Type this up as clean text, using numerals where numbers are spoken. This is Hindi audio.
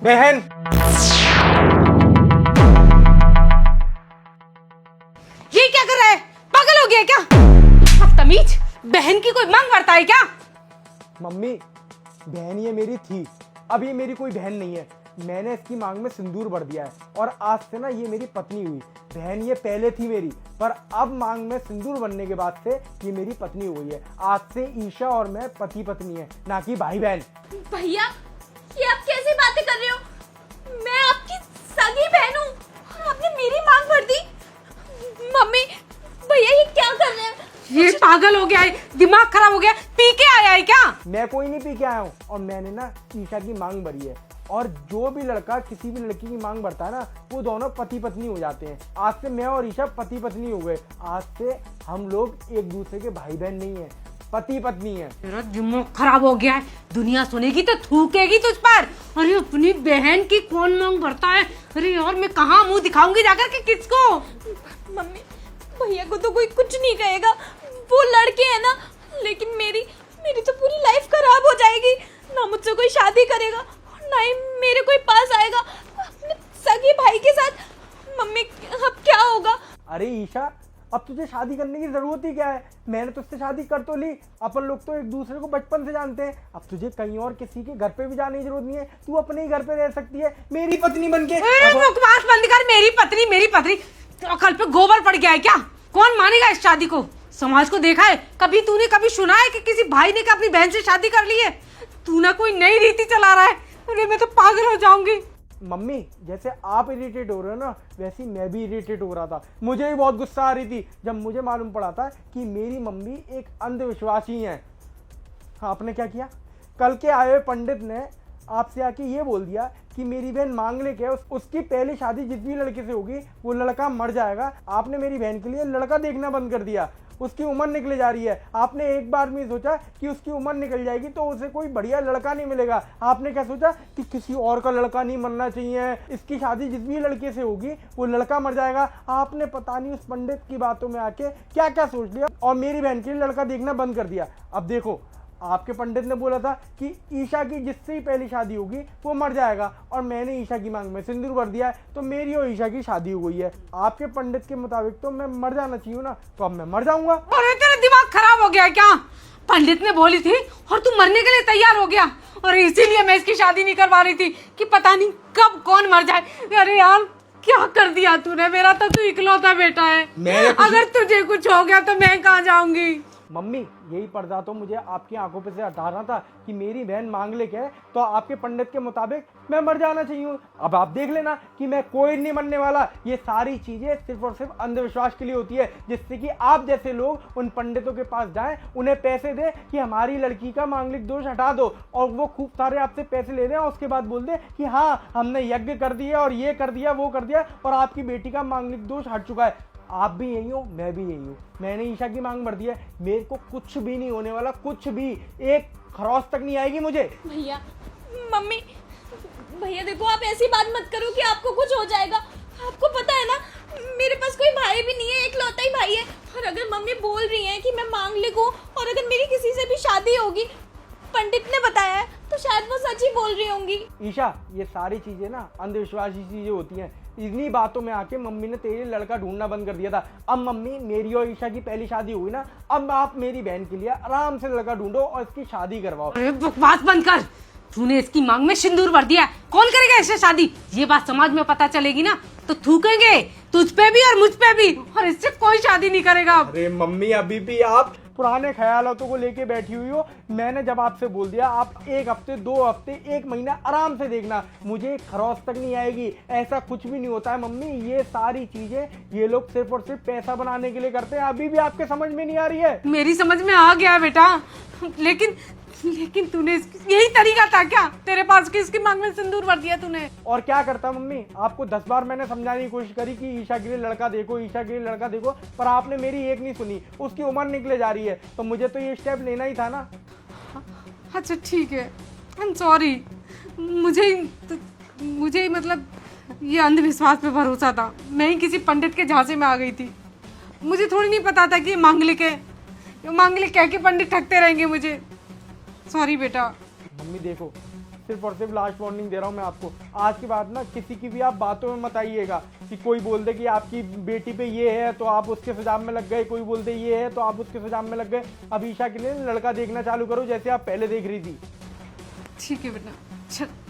बहन, ये क्या कर रहा है? पागल हो गया क्या? बदतमीज, बहन की कोई मांग भरता है क्या? मम्मी बहन ये मेरी थी, अब ये मेरी कोई बहन नहीं है। मैंने इसकी मांग में सिंदूर भर दिया है और आज से ना ये मेरी पत्नी हुई। बहन ये पहले थी मेरी, पर अब मांग में सिंदूर बनने के बाद से ये मेरी पत्नी हो गई है। आज से ईशा और मैं पति पत्नी है, ना कि भाई बहन। भैया ये आप कैसी बातें कर रहे हो? मैं आपकी सगी बहन हूँ और आपने मेरी मांग भर दी। मम्मी भैया ये क्या कर रहे हैं? ये पागल हो गया है, दिमाग खराब हो गया, पी के आया है क्या? मैं कोई नहीं पी के आया हूँ और मैंने ना ईशा की मांग भरी है। और जो भी लड़का किसी भी लड़की की मांग भरता है ना, वो दोनों पति पत्नी हो जाते हैं। आज से मैं और ईशा पति पत्नी हो गए। आज से हम लोग एक दूसरे के भाई बहन नहीं है, पति पत्नी है। तेरा दिमाग खराब हो गया है, दुनिया सुनेगी तो थूकेगी तुझ पर। अरे अपनी बहन की कौन मांग भरता है? अरे यार मैं कहाँ मुंह दिखाऊंगी जाकर के किसको? मम्मी भैया को तो कोई कुछ नहीं कहेगा, वो लड़के हैं ना, लेकिन मेरी तो पूरी लाइफ खराब हो जाएगी। ना मुझसे कोई शादी करेगा और ना ही मेरे कोई पास आएगा अपने सगे भाई के साथ। मम्मी अब क्या होगा? अरे ईशा, अब तुझे शादी करने की जरूरत ही क्या है? मैंने तुझसे शादी कर तो ली, अपन लोग तो एक दूसरे को बचपन से जानते हैं। अब तुझे कहीं और किसी के घर पे भी जाने की जरूरत नहीं है, तू अपने ही घर पे रह सकती है मेरी पत्नी बनके। बकवास बंद कर। मेरी पत्नी अकल पे गोबर पड़ गया है क्या? कौन मानेगा इस शादी को? समाज को देखा है कभी? तूने कभी सुना है कि किसी भाई ने अपनी बहन से शादी कर ली है? तू ना कोई नई रीति चला रहा है। अरे मैं तो पागल हो जाऊंगी। मम्मी जैसे आप इरिटेट हो रहे हो ना, वैसे ही मैं भी इरिटेट हो रहा था। मुझे भी बहुत गुस्सा आ रही थी जब मुझे मालूम पड़ा था कि मेरी मम्मी एक अंधविश्वासी हैं। हाँ, आपने क्या किया? कल के आए हुए पंडित ने आपसे आके ये बोल दिया कि मेरी बहन मांगलिक है, उसकी पहली शादी जिस भी लड़के से होगी वो लड़का मर जाएगा। आपने मेरी बहन के लिए लड़का देखना बंद कर दिया। उसकी उम्र निकले जा रही है। आपने एक बार भी सोचा कि उसकी उम्र निकल जाएगी तो उसे कोई बढ़िया लड़का नहीं मिलेगा? आपने क्या सोचा कि किसी और का लड़का नहीं मरना चाहिए, इसकी शादी जिस भी लड़के से होगी वो लड़का मर जाएगा? आपने पता नहीं उस पंडित की बातों में आके क्या क्या सोच लिया और मेरी बहन के लिए लड़का देखना बंद कर दिया। अब देखो, आपके पंडित ने बोला था कि ईशा की जिससे ही पहली शादी होगी वो मर जाएगा, और मैंने ईशा की मांग में सिंदूर भर दिया है, तो मेरी और ईशा की शादी हो गई है। आपके पंडित के मुताबिक तो मैं मर जाना चाहिए ना, तो अब मैं मर जाऊंगा। अरे तेरा दिमाग खराब हो गया है क्या? पंडित ने बोली थी और तू मरने के लिए तैयार हो गया, और इसीलिए मैं इसकी शादी नहीं करवा रही थी कि पता नहीं कब कौन मर जाए। अरे यार क्या कर दिया तूने? मेरा तो तू इकलौता बेटा है, अगर तुझे कुछ हो गया तो मैं कहाँ जाऊंगी? मम्मी यही पर्दा तो मुझे आपकी आंखों पे से हटाना था कि मेरी बहन मांगलिक है, तो आपके पंडित के मुताबिक मैं मर जाना चाहिए। अब आप देख लेना कि मैं कोई नहीं मरने वाला। ये सारी चीजें सिर्फ और सिर्फ अंधविश्वास के लिए होती है, जिससे कि आप जैसे लोग उन पंडितों के पास जाएं, उन्हें पैसे दें कि हमारी लड़की का मांगलिक दोष हटा दो, और वो खूब सारे आपसे पैसे ले दें और उसके बाद बोल दे कि हाँ हमने यज्ञ कर दिया और ये कर दिया वो कर दिया और आपकी बेटी का मांगलिक दोष हट चुका है। आप भी यही हो, मैं भी यही हूँ। मैंने ईशा की मांग भर दी है, मेरे को कुछ भी नहीं होने वाला, कुछ भी, एक खरोच तक नहीं आएगी मुझे। भैया मम्मी भैया देखो, आप ऐसी बात मत करो कि आपको कुछ हो जाएगा। आपको पता है ना मेरे पास कोई भाई भी नहीं है, एकलौता ही भाई है। और अगर मम्मी बोल रही हैं कि मैं मांगलिक हूँ और अगर मेरी किसी से भी शादी होगी, पंडित ने बताया है, तो शायद वो सच ही बोल रही होंगी। ईशा ये सारी चीजें ना अंधविश्वासी चीजें होती हैं। इन्हीं बातों में आके मम्मी ने तेरे लड़का ढूंढना बंद कर दिया था। अब मम्मी मेरी और ईशा की पहली शादी हुई ना, अब आप मेरी बहन के लिए आराम से लड़का ढूंढो और इसकी शादी करवाओ। अरे बकवास बंद कर। तूने इसकी मांग में सिंदूर भर दिया, कौन करेगा इससे शादी? ये बात समाज में पता चलेगी ना तो थूकेंगे तुझ पे भी और मुझ पे भी, और इससे कोई शादी नहीं करेगा। अरे मम्मी अभी भी आप पुराने ख्यालों को लेके बैठी हुई हो। मैंने जब आपसे बोल दिया आप एक हफ्ते, 2 हफ्ते, 1 महीना आराम से देखना, मुझे खरोच तक नहीं आएगी। ऐसा कुछ भी नहीं होता है मम्मी, ये सारी चीजें ये लोग सिर्फ और सिर्फ पैसा बनाने के लिए करते हैं। अभी भी आपके समझ में नहीं आ रही है? मेरी समझ में आ गया बेटा, लेकिन तूने यही तरीका था क्या तेरे पास कि इसकी मांग में सिंदूर भर दिया तूने? और क्या करता मम्मी, आपको 10 बार मैंने समझाने की कोशिश करी कि ईशा के लिए लड़का देखो, ईशा के लिए लड़का देखो, पर आपने मेरी एक नहीं सुनी। उसकी उम्र निकले जा रही है, तो मुझे तो ये स्टेप लेना ही था ना। अच्छा ठीक है, आई एम सॉरी। मुझे मतलब ये अंधविश्वास पे भरोसा था, मैं ही किसी पंडित के झांसे में आ गई थी। मुझे थोड़ी नहीं पता था कि ये मांगलिक है। ये मांगलिक कह के पंडित ठगते रहेंगे मुझे। सॉरी बेटा। मम्मी देखो, सिर्फ और सिर्फ लास्ट वार्निंग दे रहा हूँ मैं आपको, आज के बाद ना किसी की भी आप बातों में मत आइएगा कि कोई बोल दे कि आपकी बेटी पे ये है तो आप उसके सुझाव में लग गए, कोई बोल दे ये है तो आप उसके सुझाव में लग गए। अब ईशा के लिए लड़का देखना चालू करो जैसे आप पहले देख रही थी। ठीक है बेटा, चल।